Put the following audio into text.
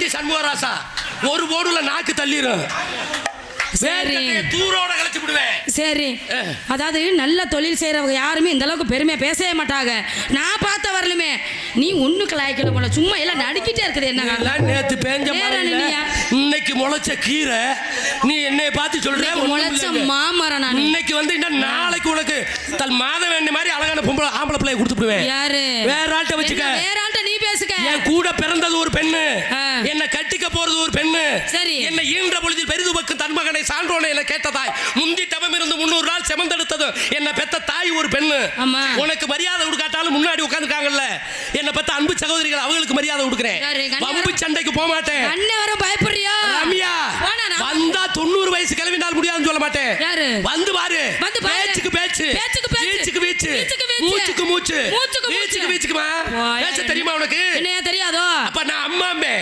பாண்டி சண்முகராசா ஒரு போடுல நாக்கு தள்ளிரும். சரி தூரோட கழிச்சு விடுவேன். சரி, அதாவது நல்ல தொழில் செய்யறவங்க யாருமே இந்த அளவுக்கு பெருமையா பேசவே மாட்டாங்க. நான் பார்த்த வரலுமே நீ ஒண்ணுக்கு லாய்க்கல போல, சும்மா எல்லாம் நடிக்கிட்டே இருக்குது. என்ன நேத்து பேஞ்ச இன்னைக்கு முளைச்ச கீரை நீ என்னை பார்த்து சொல்ற? முளைச்ச மாமரம் நான் இன்னைக்கு வந்து நாளைக்கு உனக்கு தல் மாத வேண்டிய மாதிரி அழகான பொம்பளை ஆம்பளை பிள்ளைய கொடுத்து விடுவேன். யாரு? வேற ஆள்கிட்ட வச்சுக்க. வேற ஆள்கிட்ட நீ பேசுக. என் கூட பிறந்தது ஒரு பெண்ணு, என்ன கட்டிக்க போறது ஒரு பெண்ணு. சரி, என்ன ஈன்ற பொழுது பெரிது பக்கம் தன் மகனை சான்றோனை என கேட்டதாய் முந்தி தவம் இருந்து 300 நாள் செமந்தெடுத்தது என்ன பெத்த தாய் ஒரு பெண்ணு. உனக்கு மரியாதை கொடுக்காட்டாலும் முன்னாடி உட்கார்ந்துருக்காங்கல்ல என்ன பெத்த அன்பு சகோதரிகள், அவங்களுக்கு மரியாதை கொடுக்குறேன். வம்பு சண்டைக்கு போக மாட்டேன். அண்ணே வர பயப்படுறியா? ரம்யா வந்தா 90 வயசு கிளம்பினாலும் முடியாதுன்னு சொல்ல மாட்டேன். யாரு? வந்து பாரு. பேச்சுக்கு பேச்சு, வீச்சுக்கு வீச்சு, மூச்சுக்கு மூச்சு, வீச்சுக்கு வீச்சுக்குமா பேச தெரியுமா உனக்கு? என்ன தெரியாதோ? அப்ப நான் அம்மாமே.